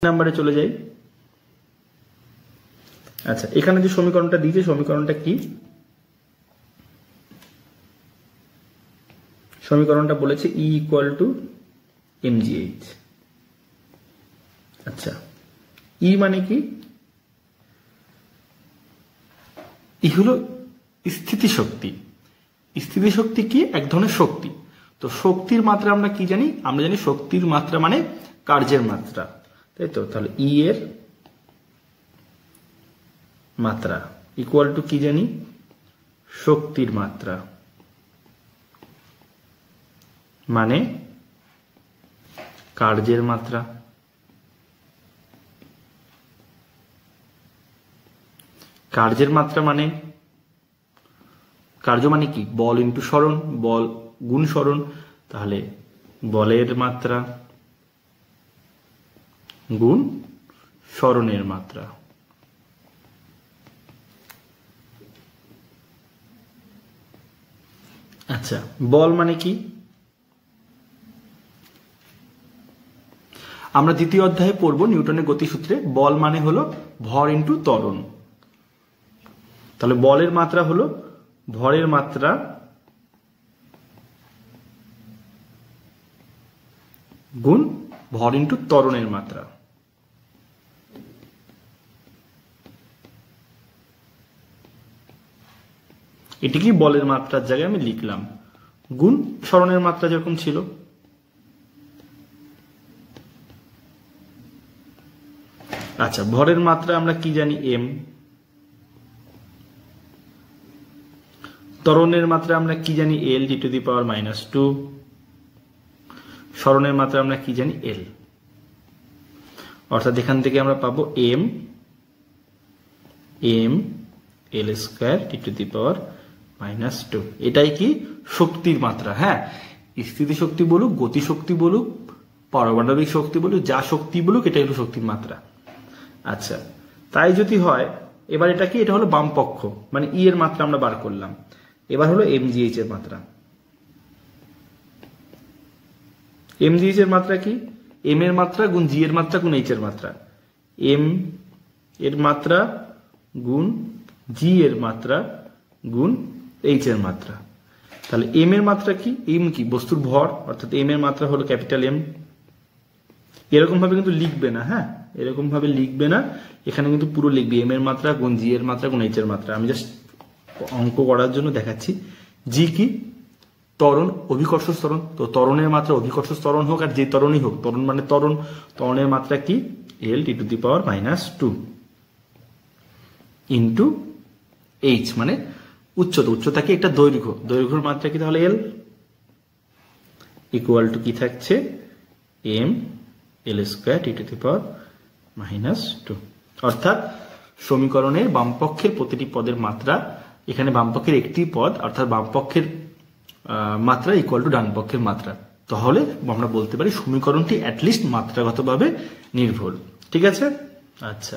নাম্বারে চলে যাই। আচ্ছা, এখানে যে সমীকরণটা দিয়েছে সমীকরণটা কি? সমীকরণটা বলেছে E = mgh। আচ্ছা, E মানে কি? ই হলো স্থিতিশক্তি। স্থিতিশক্তি কি? এক ধরনের শক্তি। তো শক্তির মাত্রা আমরা কি জানি? আমরা জানি শক্তির মাত্রা মানে কার্যের মাত্রা, তাই তো? তাহলে ই এর মাত্রা ইকুয়াল টু কি জানি? শক্তির মাত্রা মানে কার্যের মাত্রা। কার্যের মাত্রা মানে কার্য মানে কি? বল ইন্টু সরণ, বল গুণ সরণ। তাহলে বলের মাত্রা গুণ সরণের মাত্রা। আচ্ছা, বল মানে কি? আমরা দ্বিতীয় অধ্যায়ে পড়ব নিউটনের গতিসূত্রে। বল মানে হলো ভর ইন্টু ত্বরণ। তাহলে বলের মাত্রা হলো ভরের মাত্রা গুণ ভর ইন্টু ত্বরণের মাত্রা। এটিকে বলের মাত্রার জায়গায় আমি লিখলাম, গুণ সরণের মাত্রা যেরকম ছিল। আচ্ছা, ভরের মাত্রা আমরা কি জানি? এম। ত্বরণের মাত্রা আমরা কি জানি? এল (10⁻²). সরণের মাত্রা আমরা কি জানি? এল। অর্থাৎ এখান থেকে আমরা পাবো এম L² (10⁻²). এটাই কি? শক্তির মাত্রা। হ্যাঁ, স্থিতিশক্তি বলুক, গতিশক্তি বলুক, পারমাণবিক শক্তি বলুক, যা শক্তি বলুক, এটাই হলো শক্তির মাত্রা। আচ্ছা, তাই যদি হয়, এবার এটা কি? এটা হলো বাম পক্ষ, মানে ই এর মাত্রা আমরা বার করলাম। এবার হলো mgh এর মাত্রা। mgh এর মাত্রা কি? m এর মাত্রা গুণ g এর মাত্রা গুণ h এর মাত্রা। m এর মাত্রা গুণ g এর মাত্রা গুণ h এর মাত্রা। তাহলে m এর মাত্রা কি? m কি? বস্তুর ভর, অর্থাৎ m এর মাত্রা হলো ক্যাপিটাল M। এরকম ভাবে কিন্তু লিখবে না, হ্যাঁ, এরকম ভাবে লিখবে না। এখানে কিন্তু পুরো লিখবে m এর মাত্রা গুণ g এর মাত্রা গুণ h এর মাত্রা। আমি জাস্ট অঙ্ক করার জন্য দেখাচ্ছি। g কি? ত্বরণ, অভিকর্ষ ত্বরণ। তো ত্বরণের মাত্রা অভিকর্ষ ত্বরণ হোক আর যে ত্বরণই হোক, ত্বরণ মানে ত্বরণ, ত্বরণের মাত্রা কি? L(10⁻²) ইন্টু h মানে উচ্চতা। উচ্চতা কি? একটা দৈর্ঘ্য। দৈর্ঘ্যের মাত্রা কি? তাহলে L ইকুয়াল টু কি থাকছে? m L²(10⁻²). অর্থাৎ সমীকরণের বামপক্ষের প্রতিটি পদের মাত্রা, এখানে বামপক্ষের একটি পদ, অর্থাৎ বামপক্ষের মাত্রা ইকুয়াল টু ডান পক্ষের মাত্রা। তাহলে আমরা বলতে পারি সমীকরণটি অ্যাটলিস্ট মাত্রাগতভাবে নির্ভুল। ঠিক আছে? আচ্ছা।